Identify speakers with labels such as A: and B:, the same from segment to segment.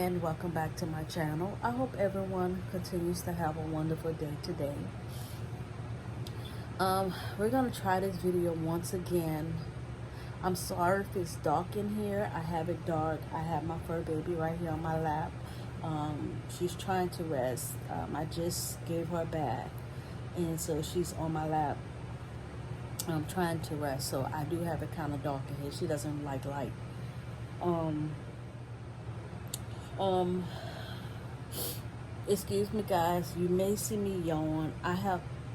A: and welcome back to my channel. I hope everyone continues to have a wonderful day today. We're gonna try this video once again. I'm sorry if it's dark in here. I have it dark. I have my fur baby right here on my lap. She's trying to rest. I just gave her a bath, and so she's on my lap. I'm trying to rest, so I do have it kind of dark in here. She doesn't like light. Excuse me guys, you may see me yawn.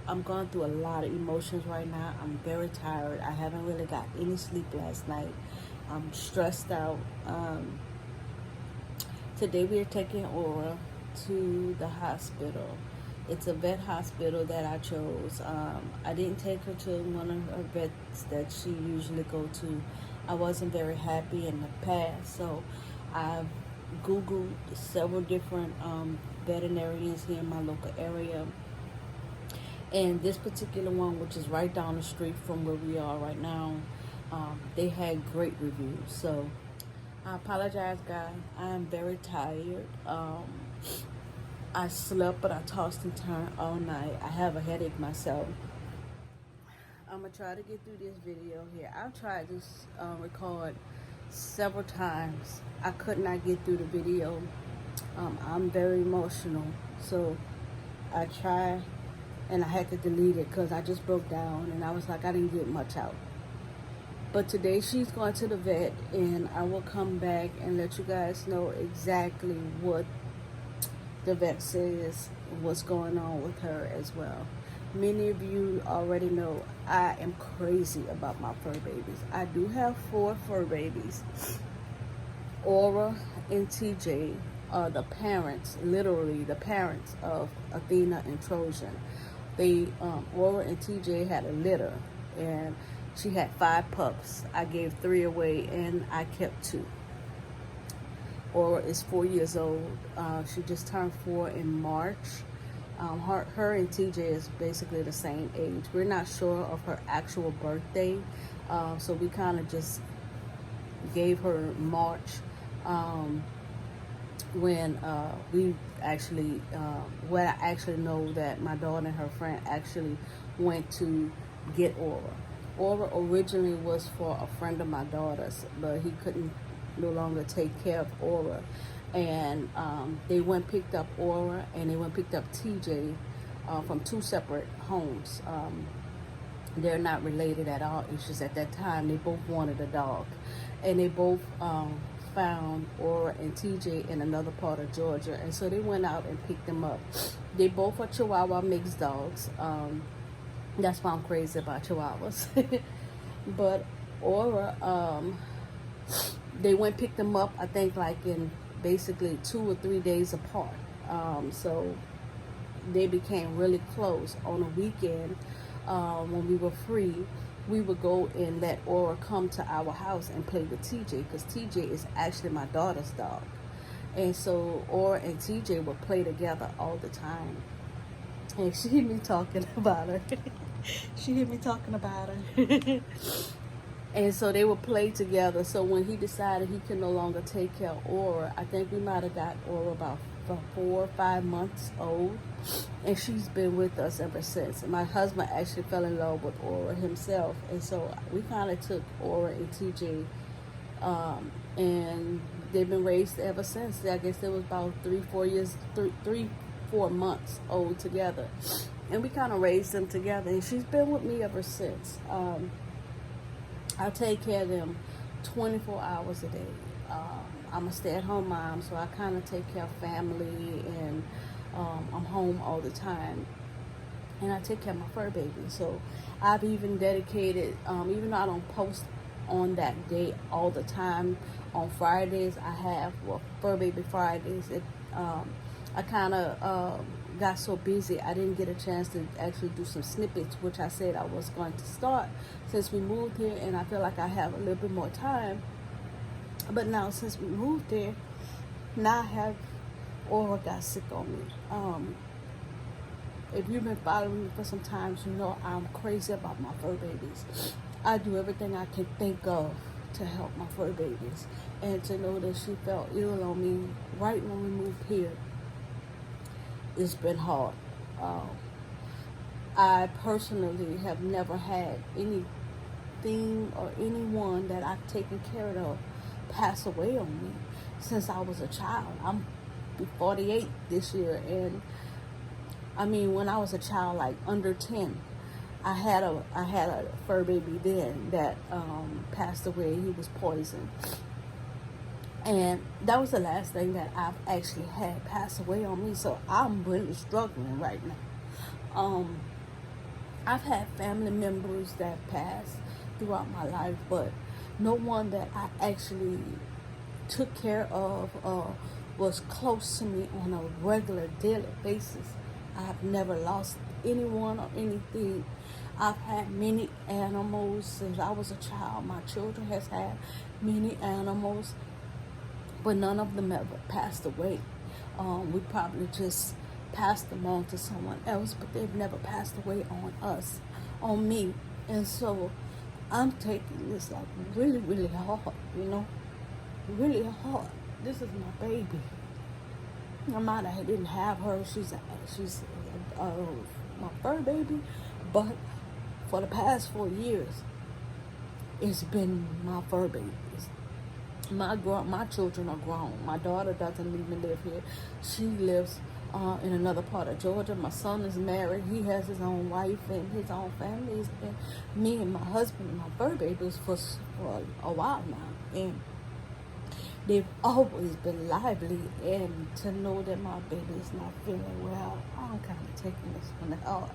A: I'm going through a lot of emotions right now. I'm very tired. I haven't really got any sleep last night. I'm stressed out. Today we are taking Aura to the hospital. It's a vet hospital that I chose. I didn't take her to one of her vets that she usually go to. I wasn't very happy in the past, so I've Googled several different veterinarians here in my local area, and this particular one, which is right down the street from where we are right now, they had great reviews. So I apologize guys, I am very tired. I slept, but I tossed and turned all night. I have a headache myself. I'm gonna try to get through this video here. I've tried this record several times. I could not get through the video. I'm very emotional, so I tried and I had to delete it because I just broke down and I was like, I didn't get much out. But today she's going to the vet, and I will come back and let you guys know exactly what the vet says, what's going on with her as well. Many of you already know I am crazy about my fur babies. I do have 4 fur babies. Aura and TJ are the parents, literally the parents of Athena and Trojan. Aura and TJ had a litter, and she had 5 pups. I gave 3 away and I kept 2. Aura is 4 years old. She just turned 4 in March. Her and TJ is basically the same age. We're not sure of her actual birthday, so we kind of just gave her March, when we actually, I actually know that my daughter and her friend actually went to get Aura. Aura originally was for a friend of my daughter's, but he couldn't no longer take care of Aura, and they went picked up Aura, and they went picked up TJ from 2 separate homes. They're not related at all. It's just at that time they both wanted a dog, and they both found Aura and TJ in another part of Georgia, and so they went out and picked them up. They both are Chihuahua mixed dogs. That's why I'm crazy about Chihuahuas. But Aura, they went picked them up, I think, like in basically 2 or 3 days apart. So they became really close. On a weekend, when we were free, we would go and let Aura come to our house and play with TJ, because TJ is actually my daughter's dog. And so Aura and TJ would play together all the time. And she heard me talking about her. She heard me talking about her. And so they would play together. So when he decided he could no longer take care of Aura, I think we might have got Aura about 4 or 5 months old, and she's been with us ever since. My husband actually fell in love with Aura himself, and so we kind of took Aura and TJ, and they've been raised ever since. I guess they was about 3-4 months old together, and we kind of raised them together, and she's been with me ever since. I take care of them 24 hours a day. I'm a stay-at-home mom, so I kind of take care of family, and I'm home all the time. And I take care of my fur baby. So I've even dedicated, even though I don't post on that day all the time, on Fridays I have, Fur Baby Fridays. I kind of got so busy I didn't get a chance to actually do some snippets, which I said I was going to start since we moved here, and I feel like I have a little bit more time. But now since we moved here, now I have Aura got sick on me. If you've been following me for some time, you know I'm crazy about my fur babies. I do everything I can think of to help my fur babies. And to know that she felt ill on me right when we moved here, it's been hard. I personally have never had anything or anyone that I've taken care of pass away on me since I was a child. I'm 48 this year, and I mean, when I was a child, like under 10, I had a fur baby then that passed away. He was poisoned, and that was the last thing that I've actually had pass away on me. So I'm really struggling right now. I've had family members that passed throughout my life, but no one that I actually took care of was close to me on a regular daily basis. I've never lost anyone or anything. I've had many animals since I was a child. My children has had many animals, but none of them ever passed away. We probably just passed them on to someone else, but they've never passed away on me. And so I'm taking this like really, really hard, really hard. This is my baby. No matter I didn't have her, she's my fur baby, but for the past 4 years, it's been my fur babies. My children are grown. My daughter doesn't even live here. She lives in another part of Georgia. My son is married. He has his own wife and his own family. It's been me and my husband and my fur babies for a while now. And they've always been lively. And to know that my baby is not feeling well, I'm kind of taking this one hard.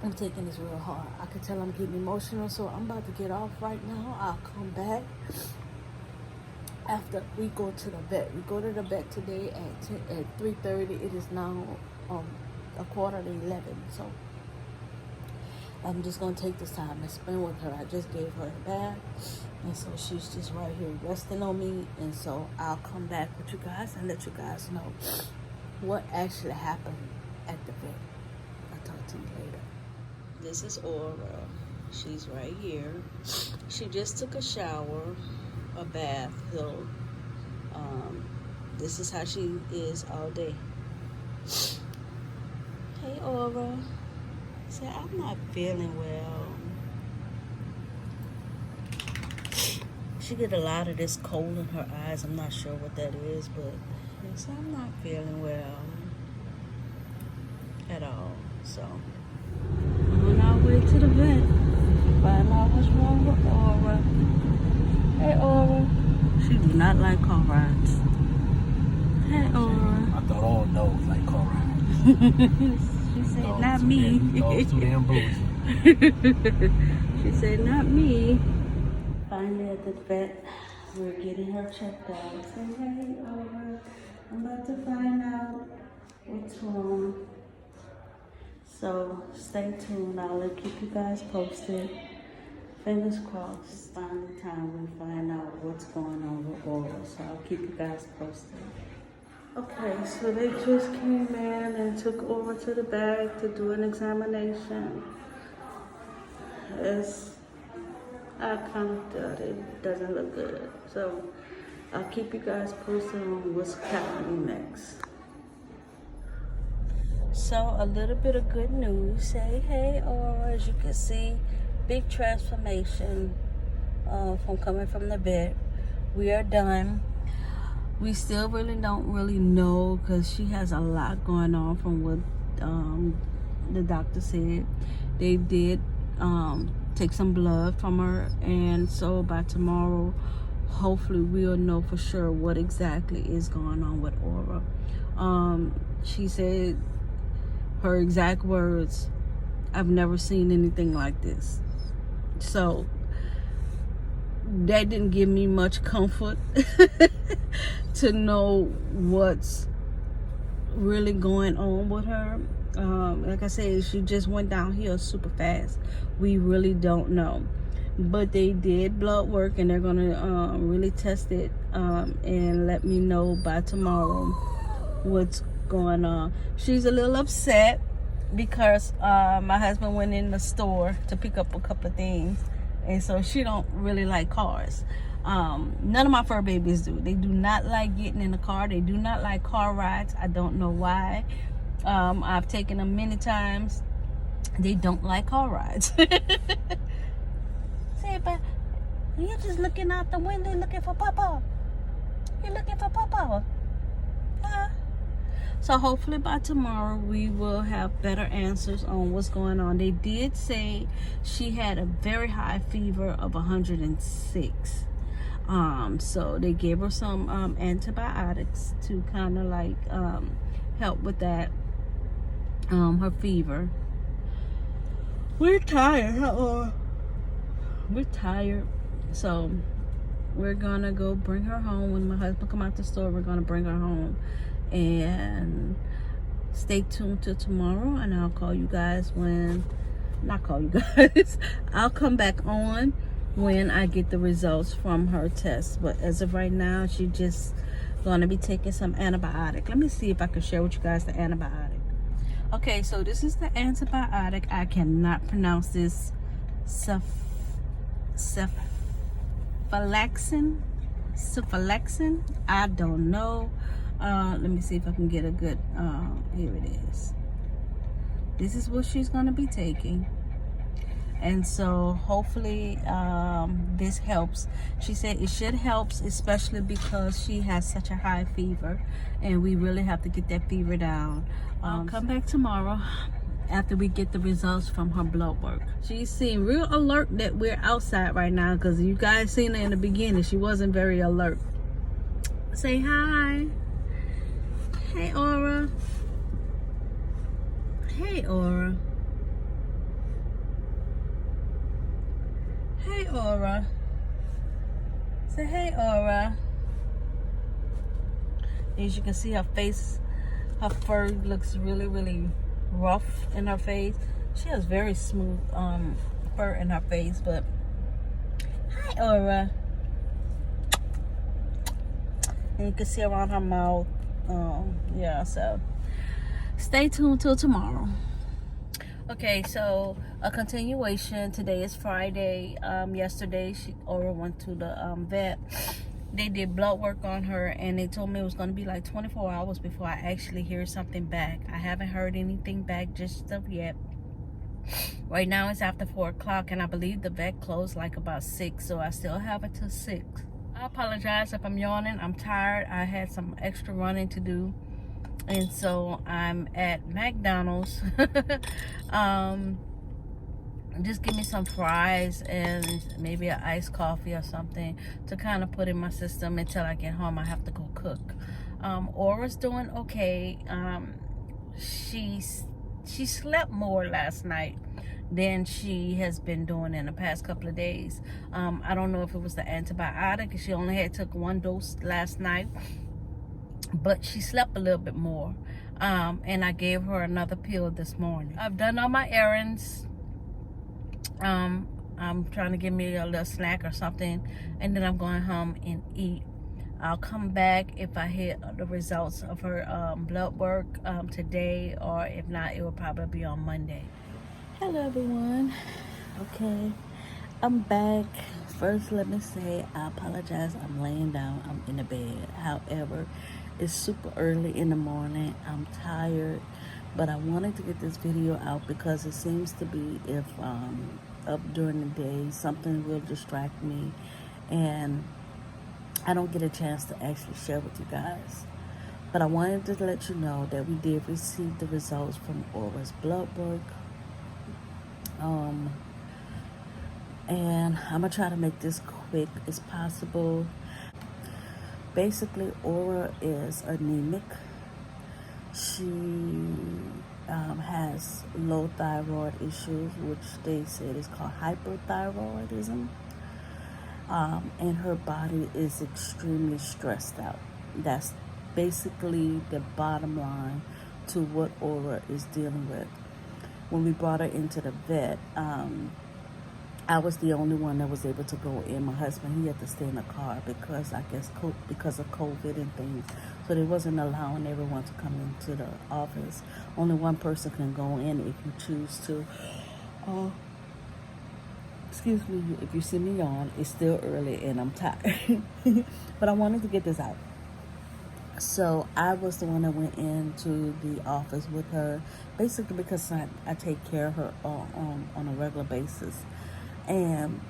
A: I'm taking this real hard. I can tell I'm getting emotional, so I'm about to get off right now. I'll come back after we go to the vet. We go to the vet today at 3:30. It is now a quarter to 11. So I'm just going to take this time and spend with her. I just gave her a bath, and so she's just right here resting on me. And so I'll come back with you guys and let you guys know what actually happened at the vet. I'll talk to you later. This is Aura. She's right here. She just took a shower, a bath. So this is how she is all day. Hey, Aura. Say, I'm not feeling well. She get a lot of this cold in her eyes. I'm not sure what that is, but so I'm not feeling well at all. So on our way to the vet, find out what's wrong with Aura. Hey, Aura. She do not like car rides. Hey, Aura.
B: I thought all dogs like car rides.
A: She said, not me.
B: Dogs too damn bougie.
A: She said, not me. Finally at the vet, we're getting her checked out. Say, hey, Aura, I'm about to find out what's wrong. So stay tuned. I'll keep you guys posted. Fingers crossed. Finally time we find out what's going on with Aura. So I'll keep you guys posted. Okay, so they just came in and took Aura to the back to do an examination. I kind of thought it doesn't look good. So I'll keep you guys posted on what's happening next. So a little bit of good news. Say, hey, Aura, as you can see, big transformation from coming from the vet. We are done. We still don't really know because she has a lot going on from what the doctor said. They did take some blood from her, and so by tomorrow, hopefully we'll know for sure what exactly is going on with Aura. She said, her exact words, I've never seen anything like this. So that didn't give me much comfort to know what's really going on with her. Like I said, she just went downhill super fast. We really don't know. But they did blood work, and they're gonna really test it and let me know by tomorrow what's going on. She's a little upset because my husband went in the store to pick up a couple of things, and so she don't really like cars. None of my fur babies do. They do not like getting in the car. They do not like car rides. I don't know why. I've taken them many times. They don't like car rides. Say, but you're just looking out the window looking for Papa. You're looking for Papa. Huh? So hopefully by tomorrow we will have better answers on what's going on. They did say she had a very high fever of 106. So they gave her some antibiotics to kind of like help with that, her fever. We're tired. We're tired. So we're gonna go bring her home. When my husband come out the store, we're gonna bring her home. And stay tuned till tomorrow, and I'll call you guys when, not call you guys, I'll come back on when I get the results from her test. But as of right now, she just gonna be taking some antibiotic. Let me see if I can share with you guys the antibiotic. Okay, so this is the antibiotic. I cannot pronounce this. Cephalexin. I don't know. Let me see if I can get a good, here it is. This is what she's going to be taking. And so hopefully this helps. She said it should help, especially because she has such a high fever. And we really have to get that fever down. I'll come back tomorrow after we get the results from her blood work. She seemed real alert that we're outside right now, because you guys seen her in the beginning. She wasn't very alert. Say hi. Hey, Aura. Hey, Aura. Hey, Aura. Say hey, Aura. As you can see, her face, her fur looks really, really rough in her face. She has very smooth fur in her face, but hi, Aura. And you can see around her mouth. Yeah, so stay tuned till tomorrow. Okay, so a continuation. Today is Friday. Yesterday Aura went to the vet. They did blood work on her, and they told me it was going to be like 24 hours before I actually hear something back. I haven't heard anything back just of yet. Right now it's after 4 o'clock, and I believe the vet closed like about 6, so I still have it till 6. I apologize if I'm yawning. I'm tired. I had some extra running to do, and so I'm at McDonald's. Just give me some fries and maybe an iced coffee or something to kind of put in my system until I get home. I have to go cook. Aura's doing okay. She slept more last night than she has been doing in the past couple of days. I don't know if it was the antibiotic. She only had took 1 dose last night, but she slept a little bit more. And I gave her another pill this morning. I've done all my errands. I'm trying to give me a little snack or something, and then I'm going home and eat. I'll come back if I hear the results of her blood work today, or if not, it will probably be on Monday. Hello everyone. Okay, I'm back. First, let me say I apologize. I'm laying down. I'm in the bed. However, it's super early in the morning. I'm tired, but I wanted to get this video out because it seems to be, if up during the day, something will distract me and I don't get a chance to actually share with you guys. But I wanted to let you know that we did receive the results from Aura's blood work. And I'm gonna try to make this quick as possible. Basically, Aura is anemic. She has low thyroid issues, which they said is called hyperthyroidism. And her body is extremely stressed out. That's basically the bottom line to what Aura is dealing with. When we brought her into the vet, I was the only one that was able to go in. My husband, he had to stay in the car because I guess because of COVID and things. So they wasn't allowing everyone to come into the office. Only one person can go in if you choose to. excuse me if you see me yawn. It's still early and I'm tired. But I wanted to get this out. So I was the one that went into the office with her, basically because I take care of her on a regular basis. And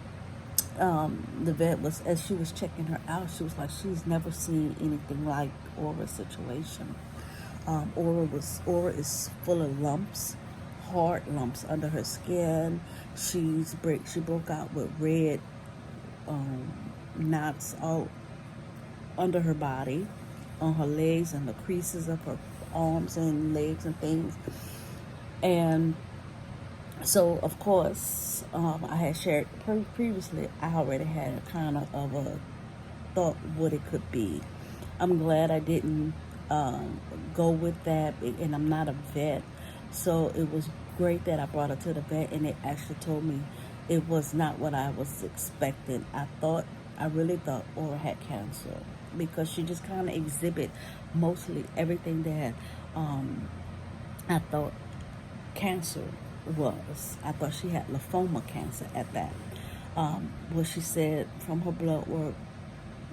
A: the vet was, as she was checking her out, she was like, she's never seen anything like Aura's situation. Aura is full of lumps, hard lumps under her skin. She broke out with red knots all under her body, on her legs and the creases of her arms and legs and things. And so, of course, I had shared previously, I already had a kind of a thought what it could be. I'm glad I didn't go with that, and I'm not a vet, so it was great that I brought her to the vet, and it actually told me it was not what I was expecting. I really thought Aura had cancer because she just kind of exhibit mostly everything that I thought cancer was. I thought she had lymphoma cancer at that. What she said from her blood work,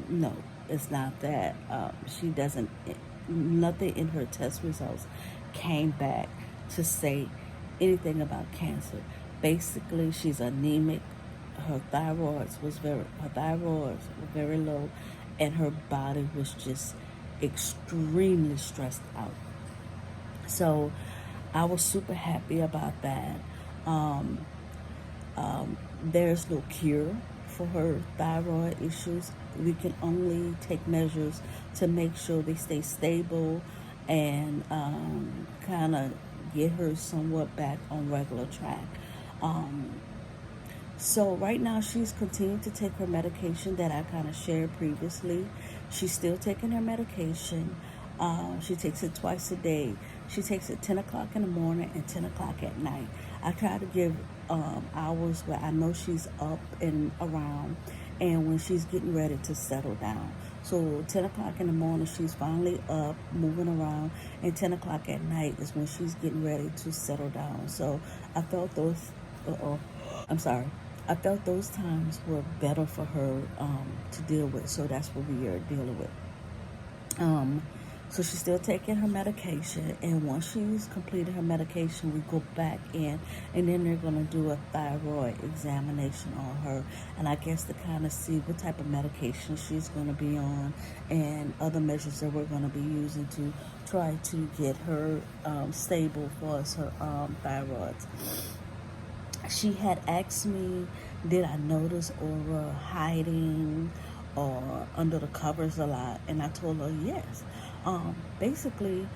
A: no, it's not that. She doesn't, nothing in her test results came back to say anything about cancer. Basically, she's anemic. Her thyroids were very low, and her body was just extremely stressed out. So I was super happy about that. There's no cure for her thyroid issues. We can only take measures to make sure they stay stable and kind of get her somewhat back on regular track. So right now she's continuing to take her medication that I kind of shared previously. She's still taking her medication. She takes it twice a day. She takes it 10 o'clock in the morning and 10 o'clock at night. I try to give hours where I know she's up and around and when she's getting ready to settle down. So 10 o'clock in the morning, she's finally up, moving around, and 10 o'clock at night is when she's getting ready to settle down. So I felt those, I felt those times were better for her to deal with. So that's what we are dealing with. So she's still taking her medication, and once she's completed her medication, we go back in, and then they're going to do a thyroid examination on her, and I guess to kind of see what type of medication she's going to be on, and other measures that we're going to be using to try to get her stable for her thyroids. She had asked me, did I notice Aura hiding or under the covers a lot? And I told her yes. Basically,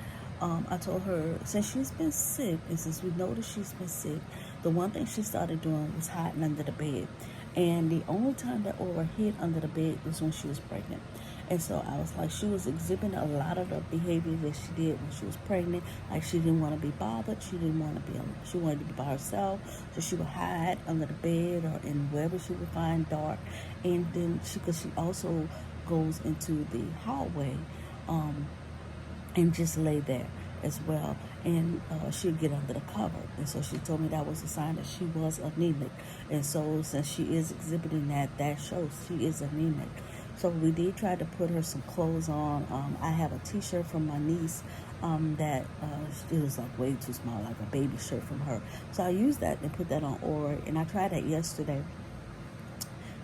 A: I told her since she's been sick and since we noticed she's been sick, the one thing she started doing was hiding under the bed. And the only time that Aura hid under the bed was when she was pregnant. And so I was like, she was exhibiting a lot of the behavior that she did when she was pregnant. Like she didn't want to be bothered. She wanted to be by herself. So she would hide under the bed or in wherever she would find dark. And then because she also goes into the hallway and just lay there as well. And she'd get under the cover. And so she told me that was a sign that she was anemic. And so since she is exhibiting that shows she is anemic. So we did try to put her some clothes on. I have a t-shirt from my niece that it was like way too small, like a baby shirt from her. So I used that and put that on Aura. And I tried that yesterday.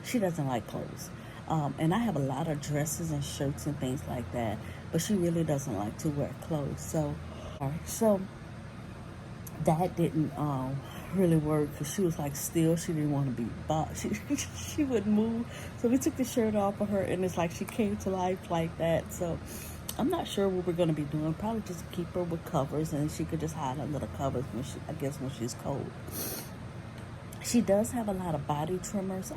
A: She doesn't like clothes. And I have a lot of dresses and shirts and things like that. But she really doesn't like to wear clothes. So that didn't really work because she was like still. She didn't want to be bought. She wouldn't move. So we took the shirt off of her, and it's like she came to life like that. So I'm not sure what we're going to be doing. Probably just keep her with covers, and she could just hide under the covers when she's cold. She does have a lot of body tremors.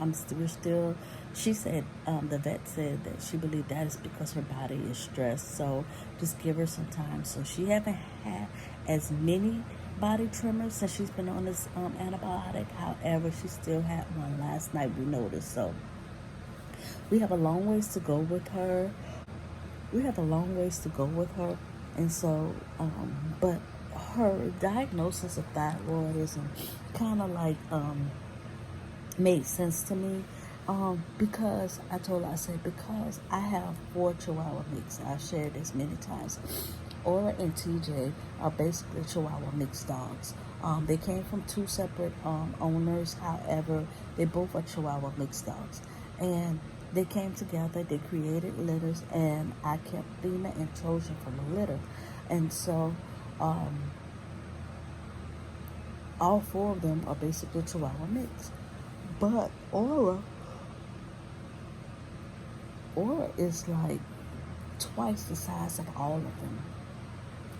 A: She said, the vet said that she believed that is because her body is stressed. So just give her some time. So she haven't had as many body tremors since she's been on this antibiotic. However, she still had one last night, we noticed. So we have a long ways to go with her. And so, but her diagnosis of thyroidism kind of like made sense to me. Because I told her, I said, because I have 4 Chihuahua mix. I shared this many times. Aura and TJ are basically Chihuahua mixed dogs. They came from 2 separate owners. However, they both are Chihuahua mixed dogs. And they came together, they created litters, and I kept Lena and Trojan from the litter. And so, all 4 of them are basically Chihuahua mix. But Aura is like twice the size of all of them.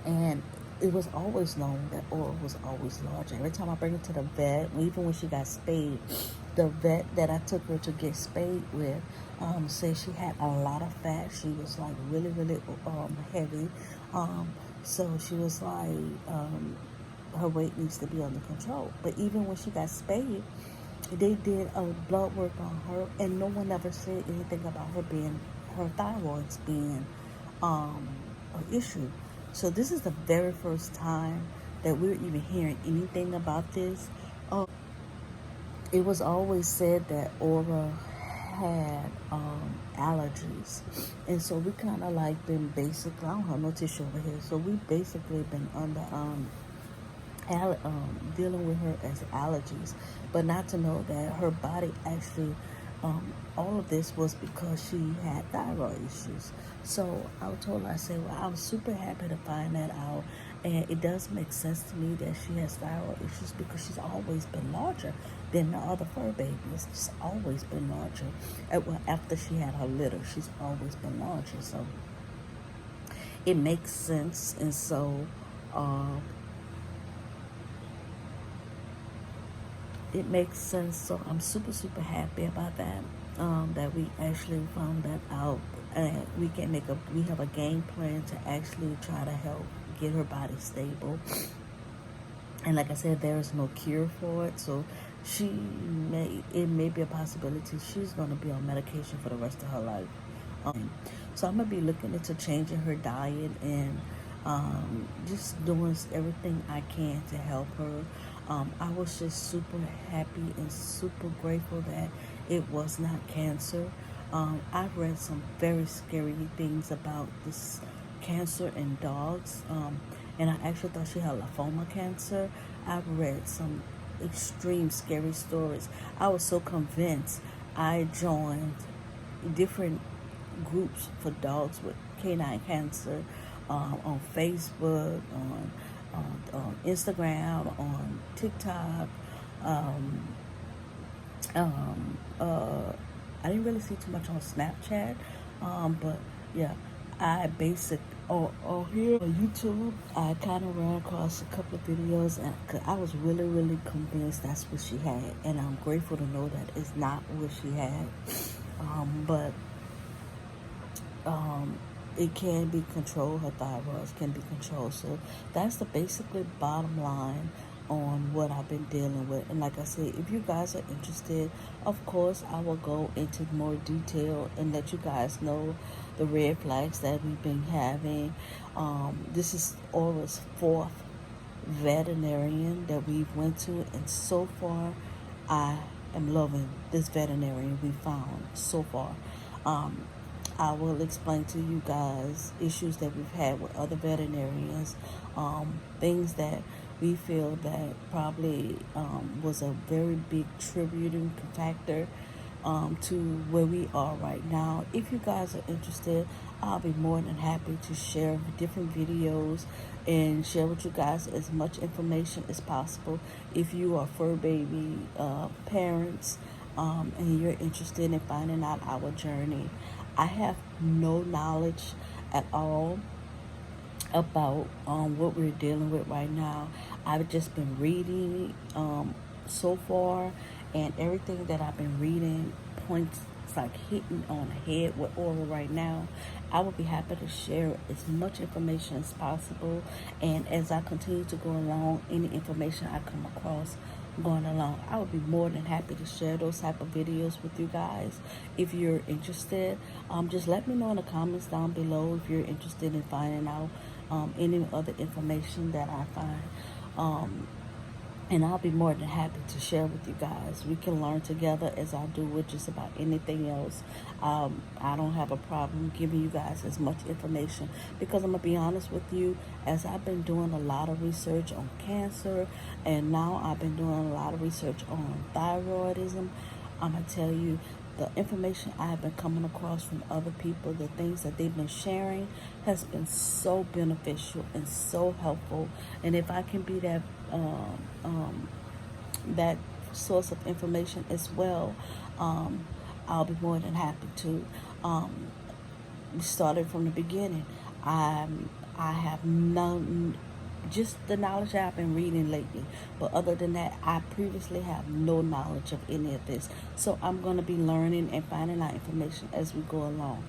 A: And it was always known that Aura was always large. Every time I bring her to the vet, even when she got spayed, the vet that I took her to get spayed with said she had a lot of fat. She was like really, really heavy. So she was like, her weight needs to be under control. But even when she got spayed, they did a blood work on her, and no one ever said anything about her thyroids being an issue. So this is the very first time that we're even hearing anything about this. It was always said that Aura had allergies, and so we kind of like been basically, I don't have no tissue over here, so we basically been under dealing with her as allergies, but not to know that her body actually, all of this was because she had thyroid issues. So I told her, I said, well, I was super happy to find that out, and it does make sense to me that she has thyroid issues because she's always been larger than the other fur babies. She's always been larger. Well, after she had her litter, she's always been larger. So it makes sense, and so. It makes sense. So I'm super, super happy about that. That we actually found that out, and we have a game plan to actually try to help get her body stable. And like I said, there is no cure for it, so it may be a possibility she's going to be on medication for the rest of her life. So I'm gonna be looking into changing her diet and just doing everything I can to help her. I was just super happy and super grateful that it was not cancer. I've read some very scary things about this cancer in dogs, and I actually thought she had lymphoma cancer. I've read some extreme scary stories. I was so convinced. I joined different groups for dogs with canine cancer on Facebook, on Instagram, on TikTok. Um, um, uh, I didn't really see too much on Snapchat, but yeah, I basic here on YouTube. I kind of ran across a couple of videos, and I was really, really convinced that's what she had, and I'm grateful to know that it's not what she had. But it can be controlled. Her thyroid can be controlled. So that's the basically bottom line on what I've been dealing with. And like I said, if you guys are interested, of course I will go into more detail and let you guys know the red flags that we've been having. This is Aura's 4th veterinarian that we've went to, and so far I am loving this veterinarian we found so far. I will explain to you guys issues that we've had with other veterinarians, things that we feel that probably was a very big contributing factor to where we are right now. If you guys are interested, I'll be more than happy to share different videos and share with you guys as much information as possible. If you are fur baby parents and you're interested in finding out our journey, I have no knowledge at all about what we're dealing with right now. I've just been reading so far, and everything that I've been reading points like hitting on the head with Aura right now. I will be happy to share as much information as possible, and as I continue to go along, any information I come across going along, I would be more than happy to share those type of videos with you guys. If you're interested, just let me know in the comments down below if you're interested in finding out any other information that I find. and I'll be more than happy to share with you guys. We can learn together as I do with just about anything else. I don't have a problem giving you guys as much information because I'm going to be honest with you, as I've been doing a lot of research on cancer and now I've been doing a lot of research on thyroidism, I'm going to tell you the information I have been coming across from other people, the things that they've been sharing has been so beneficial and so helpful. And if I can be that source of information as well, I'll be more than happy to. Started from the beginning. I have none, just the knowledge I've been reading lately. But other than that, I previously have no knowledge of any of this. So I'm going to be learning and finding out information as we go along.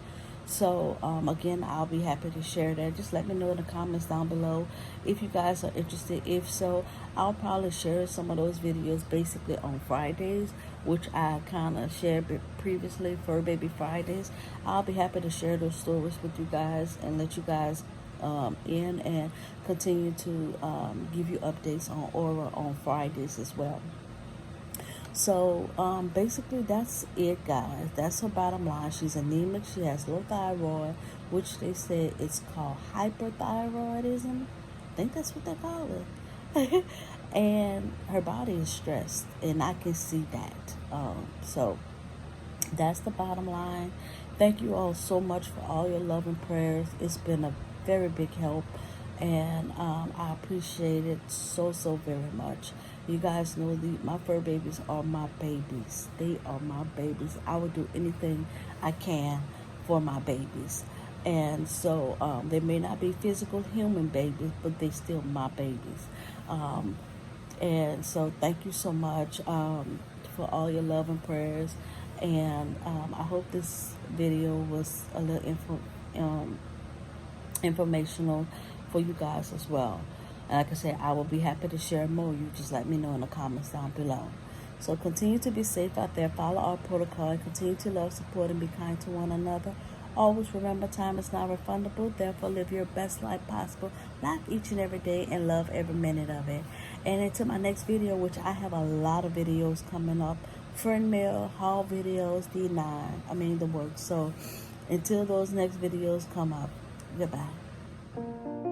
A: So again, I'll be happy to share that. Just let me know in the comments down below if you guys are interested. If so, I'll probably share some of those videos basically on Fridays, which I kind of shared previously, Fur Baby Fridays. I'll be happy to share those stories with you guys and let you guys in and continue to give you updates on Aura on Fridays as well. So basically that's it, guys. That's her bottom line. She's anemic. She has low thyroid, which they said it's called hyperthyroidism. I think that's what they call it. And her body is stressed, and I can see that. So that's the bottom line. Thank you all so much for all your love and prayers. It's been a very big help, and I appreciate it so very much. You guys know my fur babies are my babies. They are my babies. I would do anything I can for my babies. And so they may not be physical human babies, but they still my babies. And so thank you so much for all your love and prayers. And I hope this video was a little informational for you guys as well. And like I said, I will be happy to share more. You just let me know in the comments down below. So continue to be safe out there. Follow our protocol. Continue to love, support, and be kind to one another. Always remember, time is not refundable. Therefore, live your best life possible. Laugh each and every day and love every minute of it. And until my next video, which I have a lot of videos coming up. Friend mail, haul videos, the works. So until those next videos come up, goodbye.